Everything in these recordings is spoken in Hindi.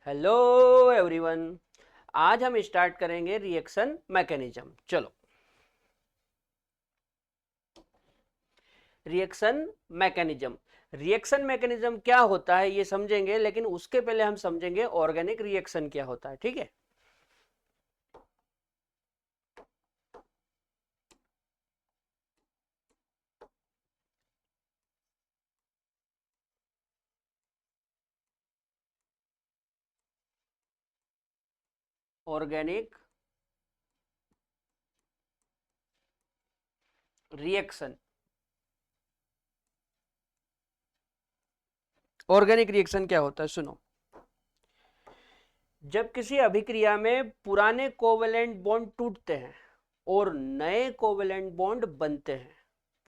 Hello everyone. आज हम स्टार्ट करेंगे रिएक्शन मैकेनिज्म। चलो, रिएक्शन मैकेनिज्म। रिएक्शन मैकेनिज्म क्या होता है ये समझेंगे, लेकिन उसके पहले हम समझेंगे ऑर्गेनिक रिएक्शन क्या होता है। ठीक है। Organic reaction. ऑर्गेनिक रिएक्शन क्या होता है, सुनो। जब किसी अभिक्रिया में पुराने कोवेलेंट बॉन्ड टूटते हैं और नए कोवेलेंट बॉन्ड बनते हैं,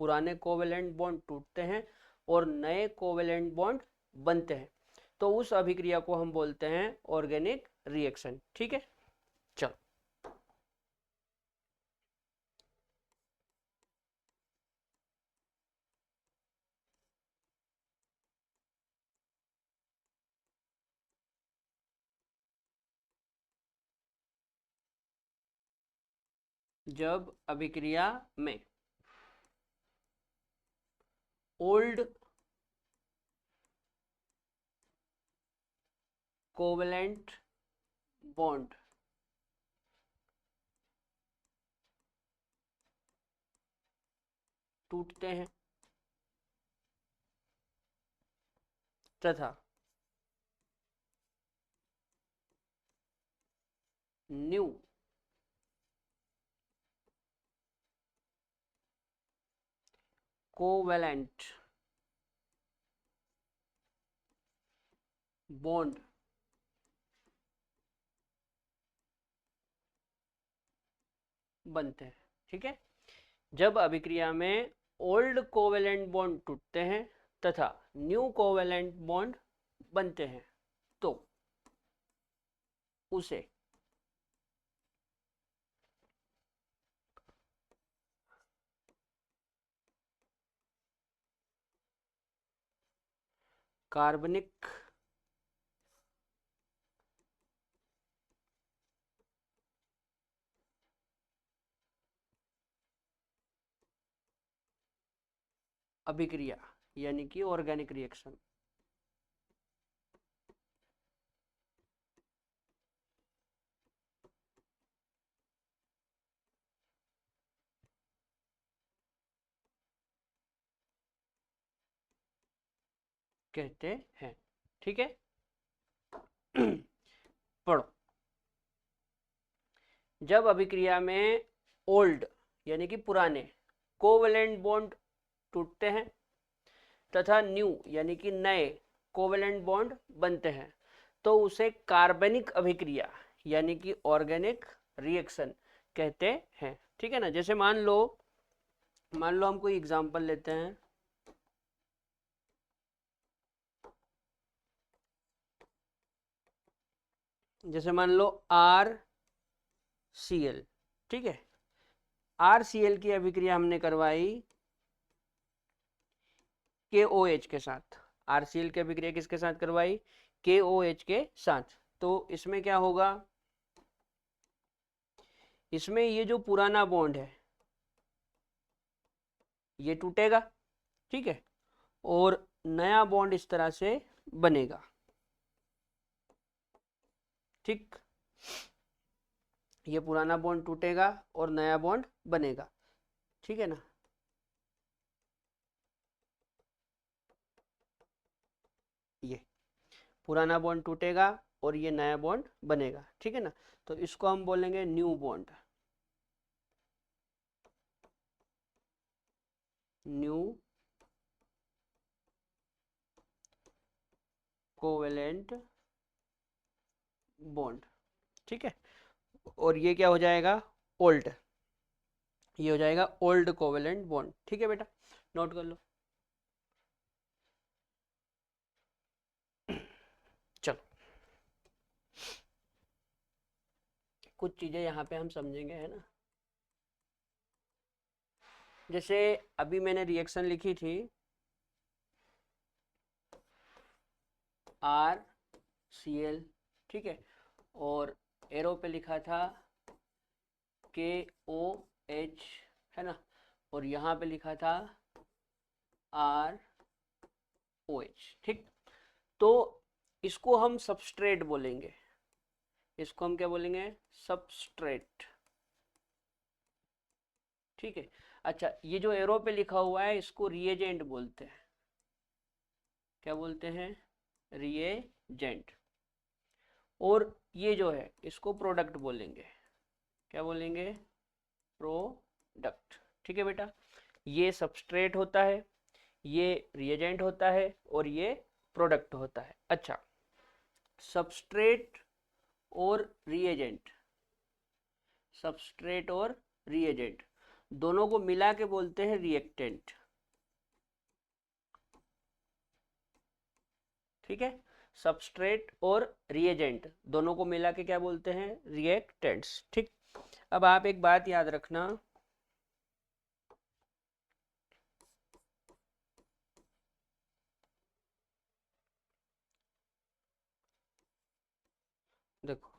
पुराने कोवेलेंट बॉन्ड टूटते हैं और नए कोवेलेंट बॉन्ड बनते हैं, तो उस अभिक्रिया को हम बोलते हैं ऑर्गेनिक रिएक्शन। ठीक है। चलो, जब अभिक्रिया में ओल्ड कोवेलेंट बॉन्ड टूटते हैं तथा न्यू कोवेलेंट बॉन्ड बनते हैं। ठीक है। जब अभिक्रिया में ओल्ड कोवेलेंट बॉन्ड टूटते हैं तथा न्यू कोवेलेंट बॉन्ड बनते हैं, तो उसे कार्बनिक अभिक्रिया यानी कि ऑर्गेनिक रिएक्शन कहते हैं। ठीक है। पढ़ो। जब अभिक्रिया में ओल्ड यानी कि पुराने कोवेलेंट बॉन्ड टूटते हैं तथा न्यू यानी कि नए कोवेलेंट बॉन्ड बनते हैं, तो उसे कार्बनिक अभिक्रिया यानी कि ऑर्गेनिक रिएक्शन कहते हैं। ठीक है ना। जैसे मान लो हम कोई एग्जांपल लेते हैं। जैसे मान लो RCl। ठीक है। RCl की अभिक्रिया हमने करवाई KOH के साथ। RCl की अभिक्रिया किसके साथ करवाई? KOH के साथ। तो इसमें क्या होगा? इसमें ये जो पुराना बॉन्ड है ये टूटेगा। ठीक है। और नया बॉन्ड इस तरह से बनेगा। ठीक। ये पुराना बॉन्ड टूटेगा और नया बॉन्ड बनेगा। ठीक है ना। ये पुराना बॉन्ड टूटेगा और ये नया बॉन्ड बनेगा। ठीक है ना। तो इसको हम बोलेंगे new bond. New covalent bond. ठीक है। और ये क्या हो जाएगा? ओल्ड। ये हो जाएगा ओल्ड कोवेलेंट बॉन्ड। ठीक है बेटा, नोट कर लो। चलो, कुछ चीजें यहाँ पे हम समझेंगे, है ना। जैसे अभी मैंने रिएक्शन लिखी थी RCl। ठीक है, और एरो पे लिखा था KOH, है ना, और यहाँ पे लिखा था ROH। ठीक, तो इसको हम सबस्ट्रेट बोलेंगे, इसको हम क्या बोलेंगे, सबस्ट्रेट। ठीक है, अच्छा, ये जो एरो पे लिखा हुआ है इसको रिएजेंट बोलते हैं। क्या बोलते हैं, रिएजेंट। और ये जो है इसको प्रोडक्ट बोलेंगे। क्या बोलेंगे, प्रोडक्ट। ठीक है बेटा, ये सबस्ट्रेट होता है, ये रिएजेंट होता है, और ये प्रोडक्ट होता है। अच्छा, सबस्ट्रेट और रिएजेंट, सबस्ट्रेट और रिएजेंट दोनों को मिला के बोलते हैं रिएक्टेंट। ठीक है, सबस्ट्रेट और रिएजेंट दोनों को मिला के क्या बोलते हैं, रिएक्टेंट्स। ठीक, अब आप एक बात याद रखना, देखो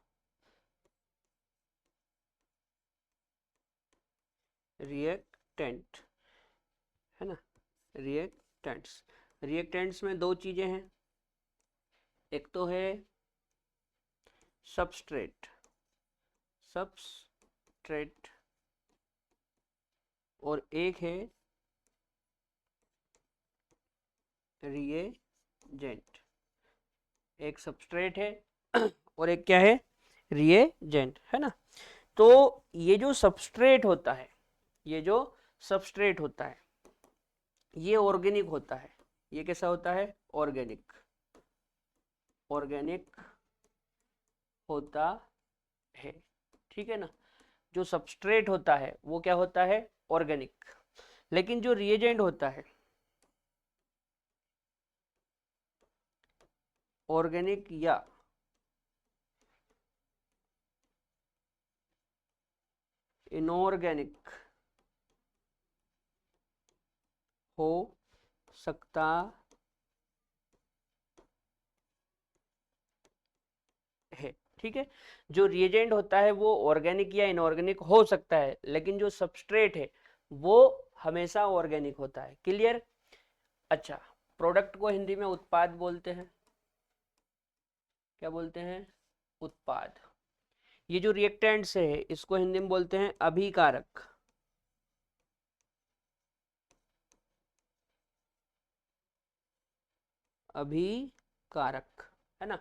रिएक्टेंट, है ना, रिएक्टेंट्स, रिएक्टेंट्स में दो चीजें हैं, एक तो है सबस्ट्रेट, सबस्ट्रेट, और एक है रिएजेंट। एक सबस्ट्रेट है और एक क्या है, रिएजेंट, है ना। तो ये जो सबस्ट्रेट होता है, ये जो सबस्ट्रेट होता है ये ऑर्गेनिक होता है। ये कैसा होता है, ऑर्गेनिक, ऑर्गेनिक होता है। ठीक है ना, जो सबस्ट्रेट होता है वो क्या होता है, ऑर्गेनिक। लेकिन जो रिएजेंट होता है, ऑर्गेनिक या इनऑर्गेनिक हो सकता है। ठीक है, जो रिएजेंट होता है वो ऑर्गेनिक या इनऑर्गेनिक हो सकता है, लेकिन जो सबस्ट्रेट है वो हमेशा ऑर्गेनिक होता है। क्लियर। अच्छा, प्रोडक्ट को हिंदी में उत्पाद बोलते हैं। क्या बोलते हैं, उत्पाद। ये जो रिएक्टेंट्स है इसको हिंदी में बोलते हैं अभिकारक। अभिकारक, है ना।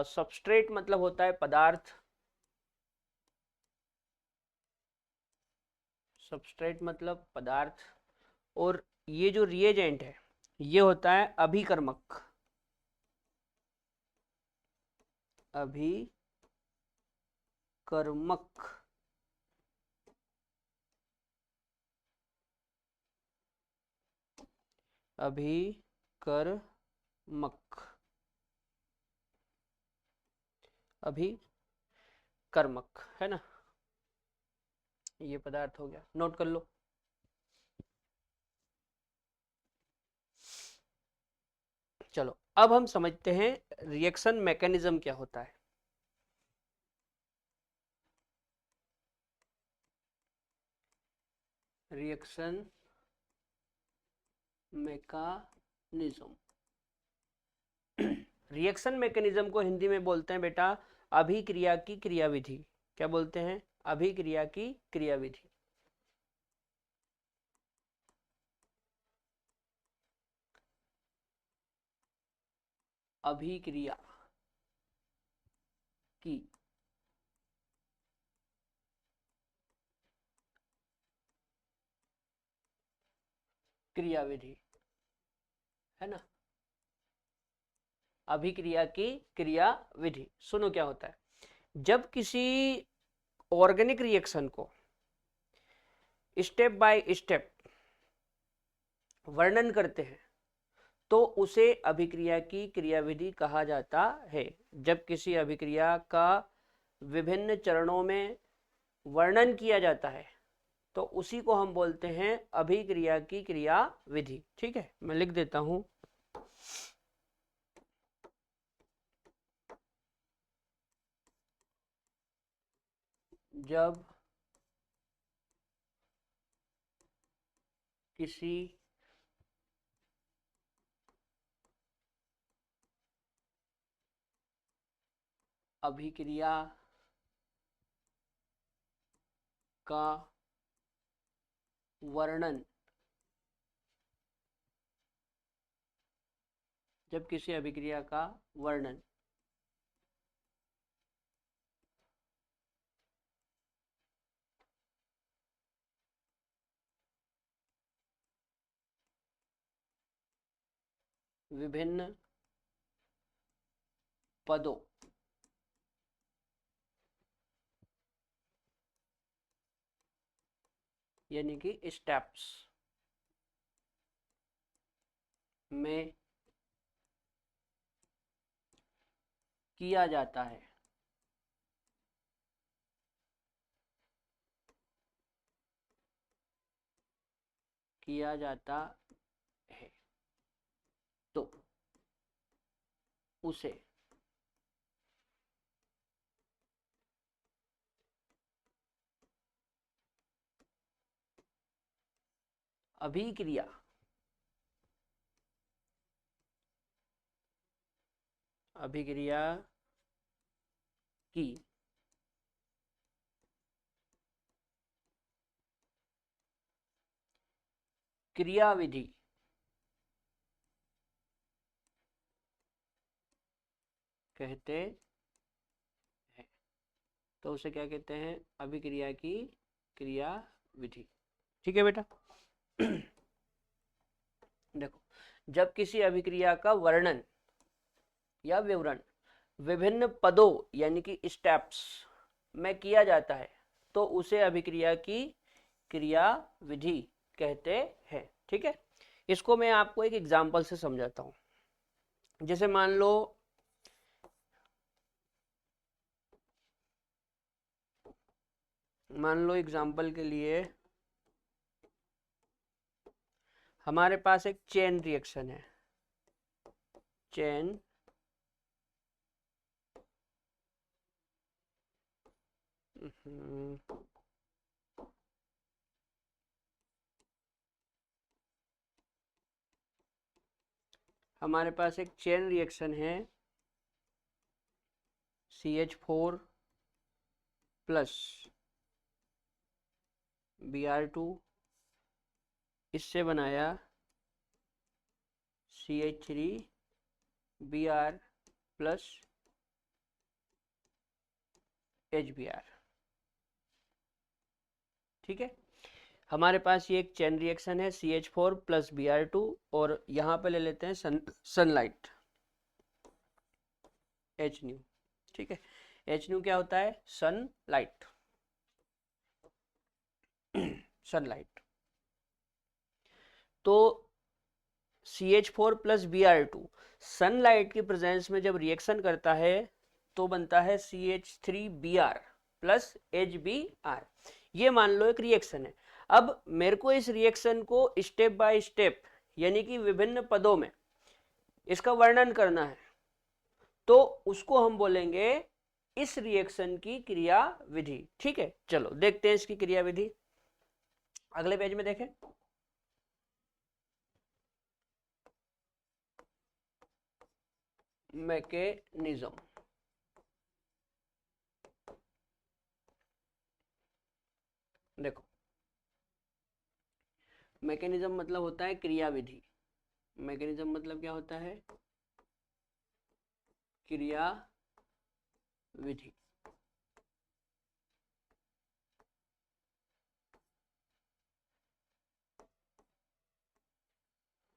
सबस्ट्रेट मतलब होता है पदार्थ, सबस्ट्रेट मतलब पदार्थ, और ये जो रिएजेंट है ये होता है अभिकर्मक, अभिकर्मक। अभिकर्मक, अभिकर्मक, है ना। ये पदार्थ हो गया, नोट कर लो। चलो अब हम समझते हैं रिएक्शन मैकेनिज्म क्या होता है। रिएक्शन मैकेनिज्म, रिएक्शन मैकेनिज्म को हिंदी में बोलते हैं बेटा अभिक्रिया की क्रियाविधि। क्या बोलते हैं, अभिक्रिया की क्रियाविधि। अभिक्रिया की क्रियाविधि, है ना, अभिक्रिया की क्रियाविधि। सुनो क्या होता है, जब किसी ऑर्गेनिक रिएक्शन को स्टेप बाय स्टेप वर्णन करते हैं तो उसे अभिक्रिया की क्रियाविधि कहा जाता है। जब किसी अभिक्रिया का विभिन्न चरणों में वर्णन किया जाता है तो उसी को हम बोलते हैं अभिक्रिया की क्रियाविधि। ठीक है, मैं लिख देता हूं, जब किसी अभिक्रिया का वर्णन, जब किसी अभिक्रिया का वर्णन विभिन्न पदों यानी कि स्टेप्स में किया जाता है, किया जाता है, तो उसे अभिक्रिया अभिक्रिया की क्रियाविधि कहते हैं। तो उसे क्या कहते हैं? अभिक्रिया की क्रियाविधि। ठीक है बेटा। देखो, जब किसी अभिक्रिया का वर्णन या विवरण विभिन्न पदों यानी कि स्टेप्स में किया जाता है, तो उसे अभिक्रिया की क्रियाविधि कहते हैं। ठीक है, इसको मैं आपको एक एग्जांपल से समझाता हूं। जैसे मान लो एग्जांपल के लिए हमारे पास एक चेन रिएक्शन है, चेन हमारे पास एक चेन रिएक्शन है CH4 प्लस Br2, इससे बनाया CH3Br प्लस HBr। ठीक है, हमारे पास ये एक चेन रिएक्शन है CH4 प्लस Br2, और यहाँ पे ले लेते हैं सनलाइट Hν। ठीक है, Hν क्या होता है? सनलाइट। सनलाइट। तो CH4 प्लस Br2 सनलाइट की प्रेजेंस में जब रिएक्शन करता है तो बनता है CH3Br प्लस HBr। ये मान लो एक रिएक्शन है। अब मेरे को इस रिएक्शन को स्टेप बाय स्टेप यानी कि विभिन्न पदों में इसका वर्णन करना है, तो उसको हम बोलेंगे इस रिएक्शन की क्रियाविधि। ठीक है, चलो देखते हैं इसकी क्रियाविधि। अगले पेज में देखें। मैकेनिज्म। देखो, मैकेनिज्म मतलब होता है क्रियाविधि। मैकेनिज्म मतलब क्या होता है? क्रियाविधि।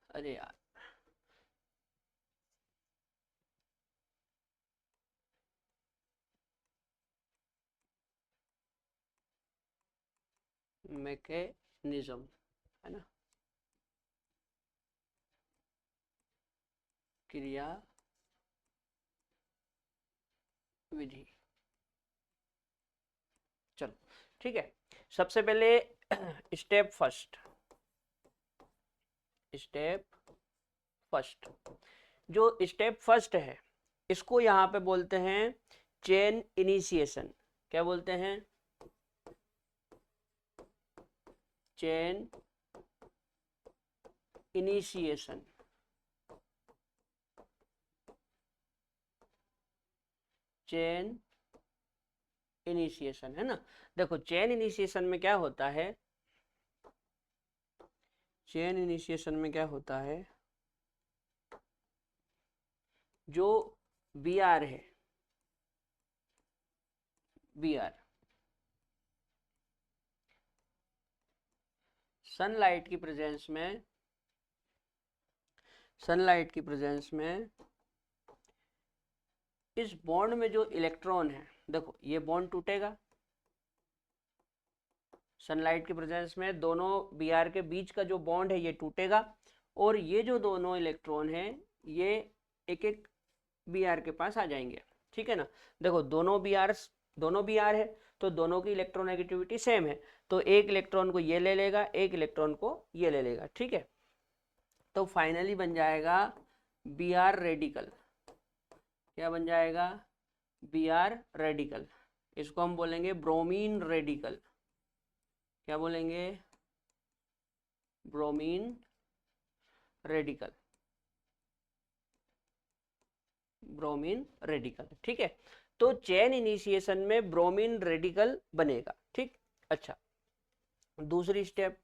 अरे यार, मैकेनिज्म है ना, क्रियाविधि। चलो ठीक है, सबसे पहले स्टेप फर्स्ट। जो स्टेप फर्स्ट है इसको यहाँ पे बोलते हैं चेन इनिशिएशन। क्या बोलते हैं? चेन इनिशिएशन, चेन इनिशिएशन, है ना। देखो चेन इनिशिएशन में क्या होता है, चेन इनिशिएशन में क्या होता है, जो बी आर है, बी आर सनलाइट की प्रेजेंस में, सनलाइट की प्रेजेंस में इस बॉन्ड में जो इलेक्ट्रॉन है, देखो ये बॉन्ड टूटेगा सनलाइट की प्रेजेंस में, दोनों बी आर के बीच का जो बॉन्ड है ये टूटेगा, और ये जो दोनों इलेक्ट्रॉन हैं ये एक एक बी आर के पास आ जाएंगे, ठीक है ना। देखो दोनों बी आर है तो दोनों की इलेक्ट्रोनेगेटिविटी सेम है, तो एक इलेक्ट्रॉन को ये ले लेगा, एक इलेक्ट्रॉन को ये ले लेगा, ठीक है। तो फाइनली बन जाएगा बी आर रेडिकल। क्या बन जाएगा, बी आर रेडिकल। इसको हम बोलेंगे ब्रोमीन रेडिकल। क्या बोलेंगे, ब्रोमीन रेडिकल, ब्रोमीन रेडिकल, ठीक है। तो चेन इनिशिएशन में ब्रोमीन रेडिकल बनेगा, ठीक। अच्छा, दूसरी step,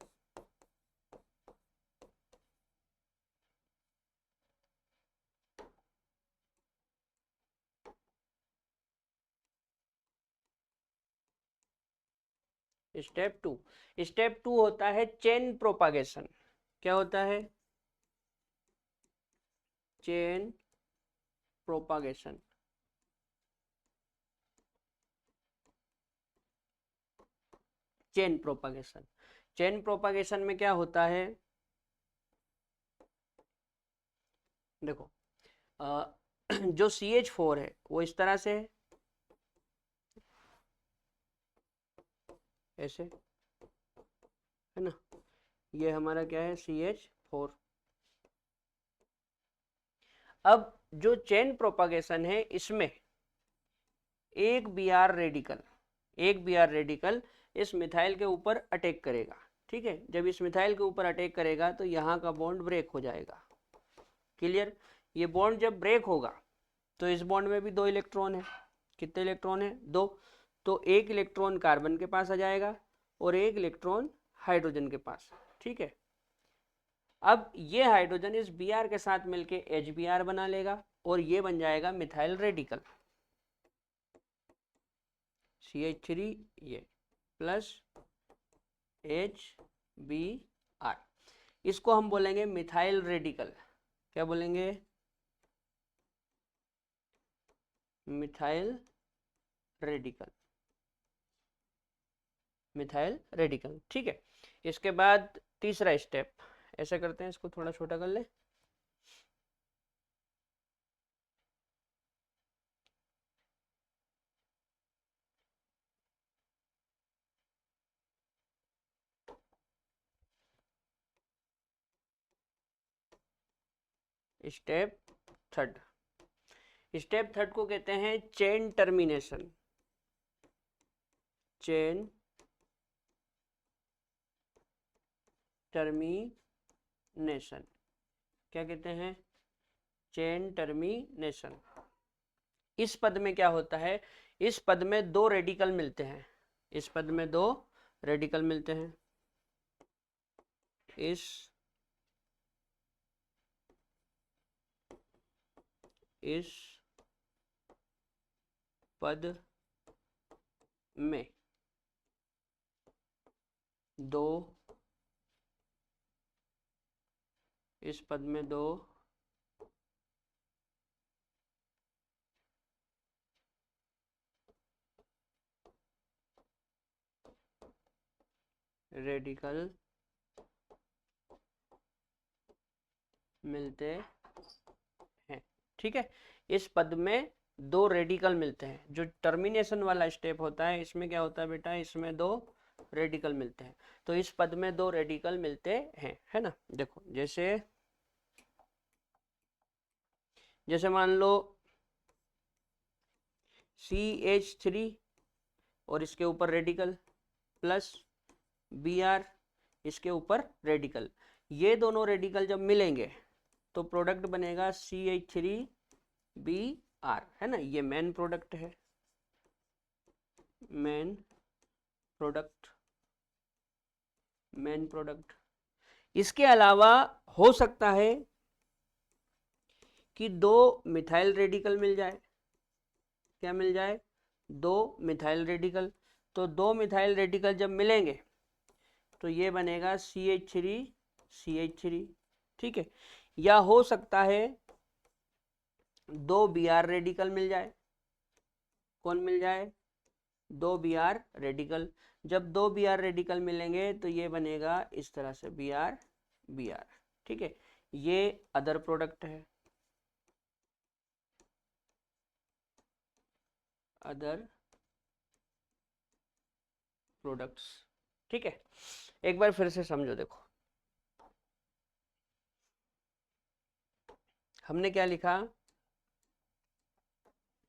step two. Step two होता है चेन प्रोपागेशन। क्या होता है, chain propagation. Chain propagation, chain propagation में क्या होता है, देखो जो CH4 है वो इस तरह से है, ऐसे, है ना। ये हमारा क्या है, CH4। अब जो चेन प्रोपागेशन है इसमें एक बी आर रेडिकल इस मिथाइल के ऊपर अटैक करेगा, ठीक है। जब इस मिथाइल के ऊपर अटैक करेगा तो यहाँ का बॉन्ड ब्रेक हो जाएगा, क्लियर। ये बॉन्ड जब ब्रेक होगा तो इस बॉन्ड में भी 2 इलेक्ट्रॉन है, कितने इलेक्ट्रॉन है, 2। तो एक इलेक्ट्रॉन कार्बन के पास आ जाएगा और एक इलेक्ट्रॉन हाइड्रोजन के पास, ठीक है। अब ये हाइड्रोजन इस बी आर के साथ मिलके HBr बना लेगा और ये बन जाएगा मिथाइल रेडिकल, CH3 ये प्लस HBr। इसको हम बोलेंगे मिथाइल रेडिकल। क्या बोलेंगे, मिथाइल रेडिकल, मिथाइल रेडिकल, ठीक है। इसके बाद तीसरा स्टेप, ऐसे करते हैं, इसको थोड़ा छोटा कर ले। स्टेप थर्ड, स्टेप थर्ड को कहते हैं चेन टर्मिनेशन। चेन टर्मिनेशन, क्या कहते हैं, चेन टर्मिनेशन। इस पद में क्या होता है, इस पद में 2 रेडिकल मिलते हैं, इस पद में 2 रेडिकल मिलते हैं, इस पद में 2, इस पद में 2 रेडिकल मिलते हैं, ठीक है। इस पद में 2 रेडिकल मिलते हैं। जो टर्मिनेशन वाला स्टेप होता है इसमें क्या होता है बेटा, इसमें 2 रेडिकल मिलते हैं। तो इस पद में 2 रेडिकल मिलते हैं, है ना। देखो जैसे मान लो CH3 और इसके ऊपर रेडिकल प्लस Br, इसके ऊपर रेडिकल, ये दोनों रेडिकल जब मिलेंगे तो प्रोडक्ट बनेगा CH3Br, है ना, ये मेन प्रोडक्ट है, मेन प्रोडक्ट, मेन प्रोडक्ट। इसके अलावा हो सकता है कि दो मिथाइल रेडिकल मिल जाए, क्या मिल जाए, दो मिथाइल रेडिकल। तो दो मिथाइल रेडिकल जब मिलेंगे तो ये बनेगा CH3, ठीक है। या हो सकता है दो Br रेडिकल मिल जाए, कौन मिल जाए, दो Br रेडिकल। जब दो Br रेडिकल मिलेंगे तो ये बनेगा इस तरह से Br, ठीक है। ये अदर प्रोडक्ट है, अदर प्रोडक्ट्स, ठीक है। एक बार फिर से समझो, देखो हमने क्या लिखा,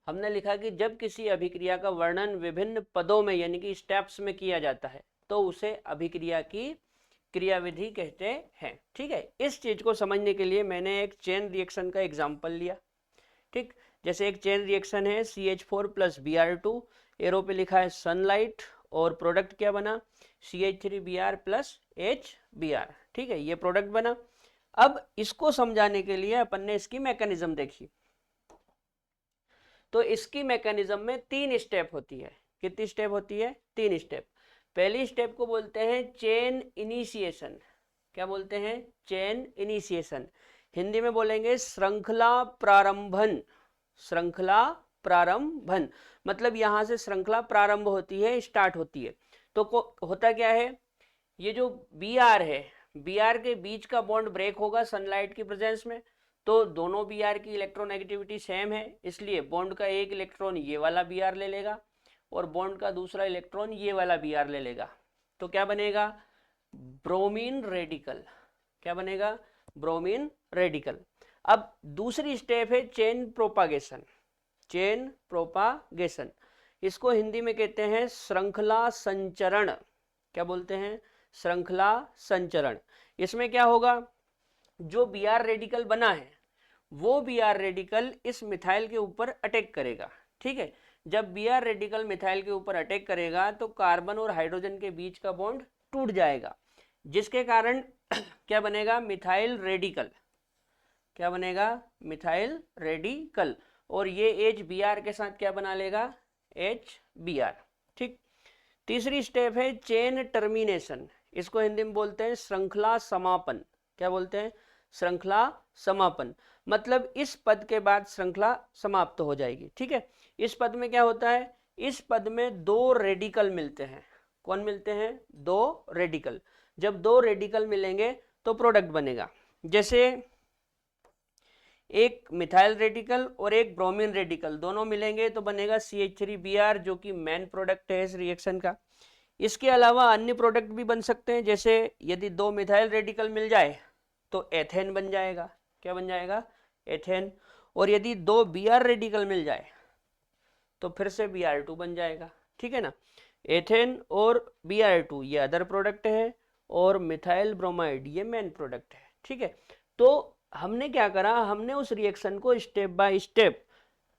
हमने लिखा कि जब किसी अभिक्रिया का वर्णन विभिन्न पदों में यानी कि स्टेप्स में किया जाता है तो उसे अभिक्रिया की क्रियाविधि कहते हैं, ठीक है। इस चीज को समझने के लिए मैंने एक चेन रिएक्शन का एग्जांपल लिया, ठीक। जैसे एक चेन रिएक्शन है CH4 प्लस Br2, एरो पे लिखा है सनलाइट, और प्रोडक्ट क्या बना, CH3Br प्लस HBr, ठीक है, ये प्रोडक्ट बना। अब इसको समझाने के लिए अपन ने इसकी मैकेनिज्म देखी, तो इसकी मैकेनिज्म में तीन स्टेप होती है। कितनी स्टेप होती है, तीन स्टेप। पहली स्टेप को बोलते हैं चेन इनिशिएशन, क्या बोलते हैं, चेन इनिशिएशन। हिंदी में बोलेंगे श्रृंखला प्रारंभन, श्रृंखला प्रारंभन, मतलब यहां से श्रृंखला प्रारंभ होती है, स्टार्ट होती है। तो होता क्या है, ये जो Br है, Br के बीच का बॉन्ड ब्रेक होगा सनलाइट की प्रेजेंस में, तो दोनों Br की इलेक्ट्रोनेगेटिविटी सेम है, इसलिए बॉन्ड का एक इलेक्ट्रॉन ये वाला Br ले लेगा और बॉन्ड का दूसरा इलेक्ट्रॉन ये वाला Br ले लेगा। तो क्या बनेगा, ब्रोमीन रेडिकल, क्या बनेगा, ब्रोमीन रेडिकल। अब दूसरी स्टेप है चेन प्रोपागेशन, चेन प्रोपागेशन, इसको हिंदी में कहते हैं श्रृंखला संचरण, क्या बोलते हैं, श्रृंखला संचरण। इसमें क्या होगा, जो Br रेडिकल बना है वो Br रेडिकल इस मिथाइल के ऊपर अटैक करेगा, ठीक है। जब Br रेडिकल मिथाइल के ऊपर अटैक करेगा तो कार्बन और हाइड्रोजन के बीच का बॉन्ड टूट जाएगा, जिसके कारण क्या बनेगा, मिथाइल रेडिकल, क्या बनेगा, मिथाइल रेडिकल। और ये HBr के साथ क्या बना लेगा, HBr, ठीक। तीसरी स्टेप है चेन टर्मिनेशन, इसको हिंदी में बोलते हैं श्रृंखला समापन, क्या बोलते हैं, श्रृंखला समापन। मतलब इस पद के बाद श्रृंखला समाप्त हो जाएगी, ठीक है। इस पद में क्या होता है, इस पद में दो रेडिकल मिलते हैं, कौन मिलते हैं, दो रेडिकल। जब दो रेडिकल मिलेंगे तो प्रोडक्ट बनेगा। जैसे एक मिथाइल रेडिकल और एक ब्रोमीन रेडिकल दोनों मिलेंगे तो बनेगा CH3Br, जो कि मेन प्रोडक्ट है इस रिएक्शन का। इसके अलावा अन्य प्रोडक्ट भी बन सकते हैं, जैसे यदि दो मिथाइल रेडिकल मिल जाए तो एथेन बन जाएगा, क्या बन जाएगा, एथेन। और यदि दो Br रेडिकल मिल जाए तो फिर से Br2 बन जाएगा, ठीक है ना। एथेन और Br2 ये अदर प्रोडक्ट है और मिथाइल ब्रोमाइड ये मेन प्रोडक्ट है, ठीक है। तो हमने क्या करा, हमने उस रिएक्शन को स्टेप बाय स्टेप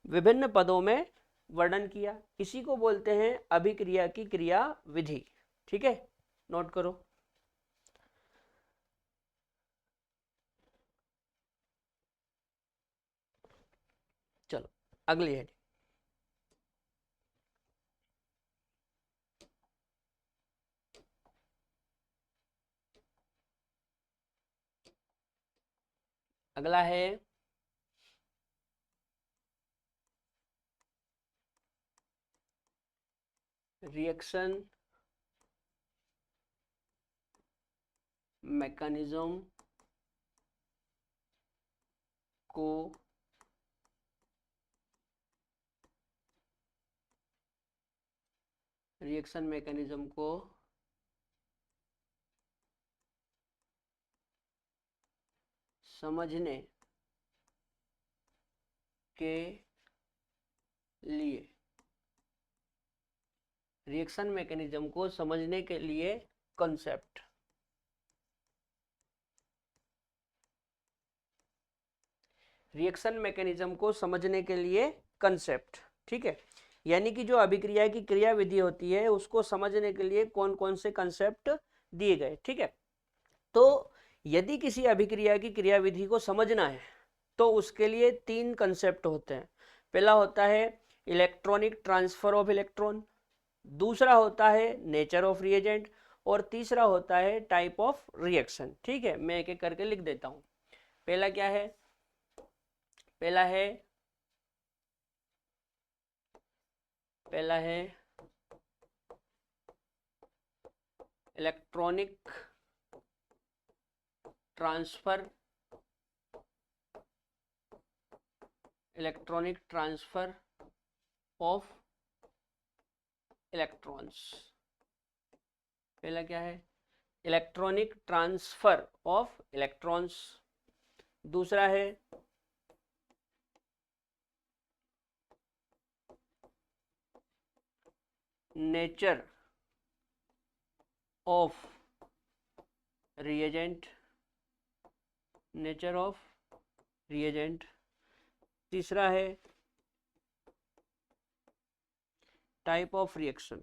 विभिन्न पदों में वर्णन किया, इसी को बोलते हैं अभिक्रिया की क्रिया विधि, ठीक है, नोट करो। चलो अगली है, अगला है रिएक्शन मैकेनिज्म को रिएक्शन मैकेनिज्म को समझने के लिए, रिएक्शन मैकेनिज्म को समझने के लिए कॉन्सेप्ट, रिएक्शन मैकेनिज्म को समझने के लिए कंसेप्ट, ठीक है, यानी कि जो अभिक्रिया की क्रियाविधि होती है उसको समझने के लिए कौन कौन से कंसेप्ट दिए गए, ठीक है। तो यदि किसी अभिक्रिया की क्रियाविधि को समझना है तो उसके लिए 3 कंसेप्ट होते हैं। पहला होता है इलेक्ट्रॉनिक ट्रांसफर ऑफ इलेक्ट्रॉन, दूसरा होता है नेचर ऑफ रिएजेंट, और तीसरा होता है टाइप ऑफ रिएक्शन, ठीक है। मैं एक एक करके लिख देता हूं। पहला क्या है? पहला है इलेक्ट्रॉनिक ट्रांसफर ऑफ इलेक्ट्रॉन्स। पहला क्या है? Electronic transfer of electrons. दूसरा है नेचर ऑफ रिएजेंट। तीसरा है टाइप ऑफ रिएक्शन।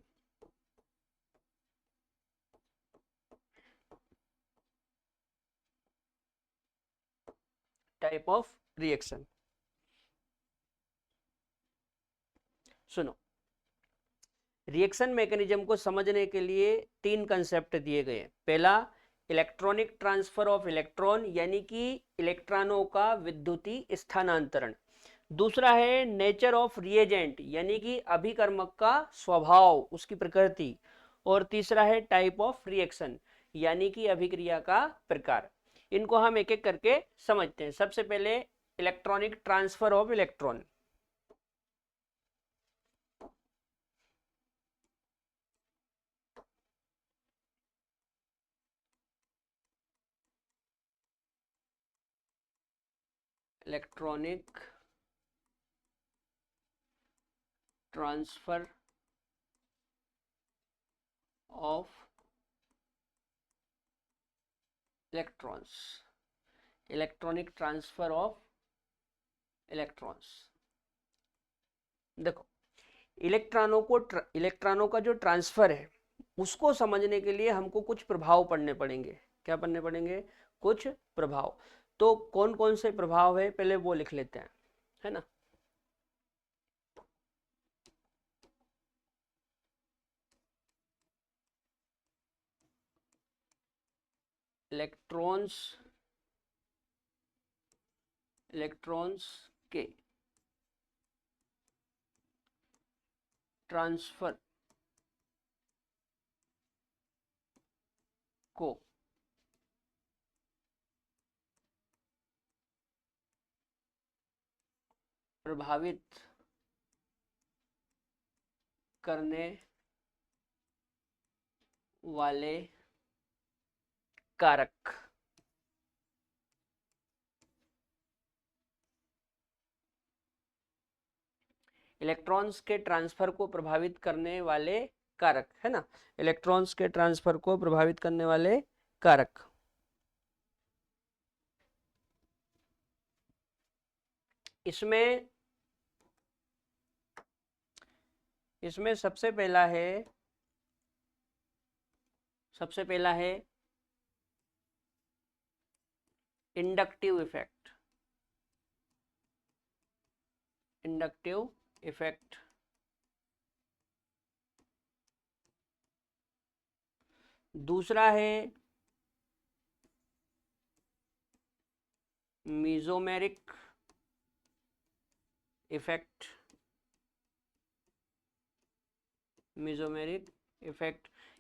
सुनो, रिएक्शन मैकेनिज्म को समझने के लिए 3 कंसेप्ट दिए गए हैं। पहला इलेक्ट्रॉनिक ट्रांसफर ऑफ इलेक्ट्रॉन, यानी कि इलेक्ट्रॉनों का विद्युतीय स्थानांतरण। दूसरा है नेचर ऑफ रिएजेंट, यानी कि अभिकर्मक का स्वभाव, उसकी प्रकृति। और तीसरा है टाइप ऑफ रिएक्शन, यानी कि अभिक्रिया का प्रकार। इनको हम एक एक करके समझते हैं। सबसे पहले electronic transfer of electron. Electronic transfer of electrons. देखो, इलेक्ट्रॉनों का जो ट्रांसफर है उसको समझने के लिए हमको कुछ प्रभाव पढ़ने पड़ेंगे। क्या पढ़ने पड़ेंगे? कुछ प्रभाव। तो कौन कौन से प्रभाव है पहले वो लिख लेते हैं, है ना। इलेक्ट्रॉन्स के ट्रांसफर को प्रभावित करने वाले कारक। इलेक्ट्रॉन्स के ट्रांसफर को प्रभावित करने वाले कारक, है ना। इलेक्ट्रॉन्स के ट्रांसफर को प्रभावित करने वाले कारक। इसमें सबसे पहला है इंडक्टिव इफेक्ट। दूसरा है मीजोमेरिक इफेक्ट।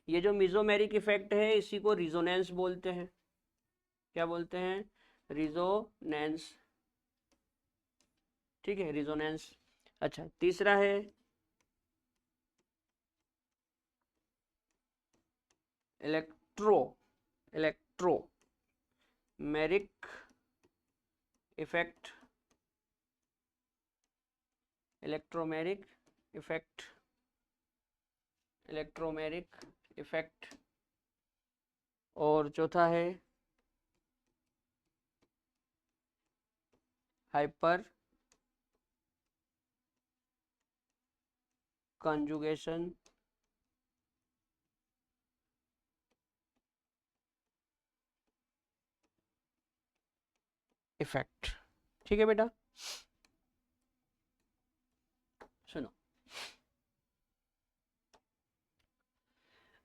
ये जो मीजोमेरिक इफेक्ट है इसी को रिजोनेंस बोलते हैं। क्या बोलते हैं? रिजोनेंस, ठीक है, रिजोनेंस। अच्छा, तीसरा है इलेक्ट्रोमेरिक इफेक्ट। और चौथा है हाइपर कॉन्जुगेशन इफेक्ट। ठीक है बेटा, सुनो,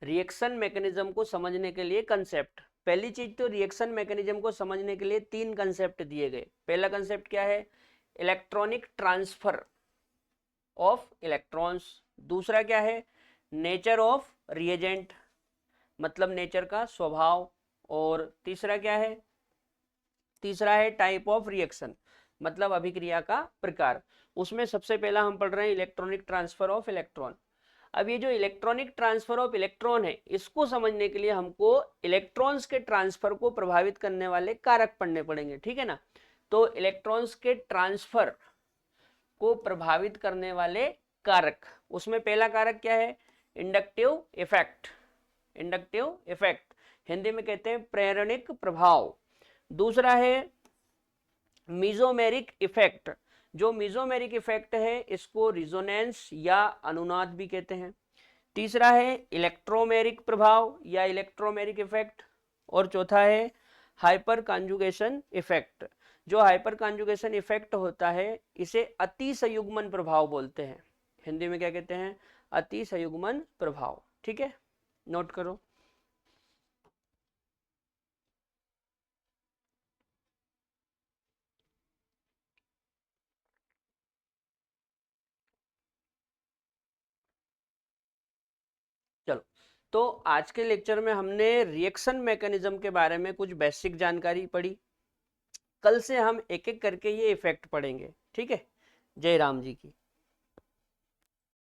रिएक्शन मैकेनिज्म को समझने के लिए कंसेप्ट, पहली चीज तो रिएक्शन मैकेनिज्म को समझने के लिए 3 कंसेप्ट दिए गए। पहला कंसेप्ट क्या है? Electronic transfer of electrons. दूसरा क्या है? नेचर ऑफ रिएजेंट, मतलब नेचर का स्वभाव। और तीसरा क्या है? तीसरा है टाइप ऑफ रिएक्शन, मतलब अभिक्रिया का प्रकार। उसमें सबसे पहला हम पढ़ रहे हैं इलेक्ट्रॉनिक ट्रांसफर ऑफ इलेक्ट्रॉन। अब ये जो इलेक्ट्रॉनिक ट्रांसफर ऑफ इलेक्ट्रॉन है, इसको समझने के लिए हमको इलेक्ट्रॉन्स के ट्रांसफर को प्रभावित करने वाले कारक पढ़ने पड़ेंगे, ठीक है ना। तो इलेक्ट्रॉन्स के ट्रांसफर को प्रभावित करने वाले कारक, उसमें पहला कारक क्या है? Inductive effect. Inductive effect Hindi में कहते हैं प्रेरणिक प्रभाव। दूसरा है मीजोमेरिक इफेक्ट। जो मीजोमेरिक इफेक्ट है इसको रिजोनेंस या अनुनाद भी कहते हैं। तीसरा है इलेक्ट्रोमेरिक प्रभाव या इलेक्ट्रोमेरिक इफेक्ट। और चौथा है हाइपर कॉन्जुगेशन इफेक्ट। जो हाइपर कॉन्जुगेशन इफेक्ट होता है इसे अति संयुग्मन प्रभाव बोलते हैं। हिंदी में क्या कहते हैं? अति संयुग्मन प्रभाव। ठीक है, नोट करो। चलो, तो आज के लेक्चर में हमने रिएक्शन मैकेनिज्म के बारे में कुछ बेसिक जानकारी पढ़ी। कल से हम एक एक करके ये इफेक्ट पढ़ेंगे। ठीक है, जय राम जी की।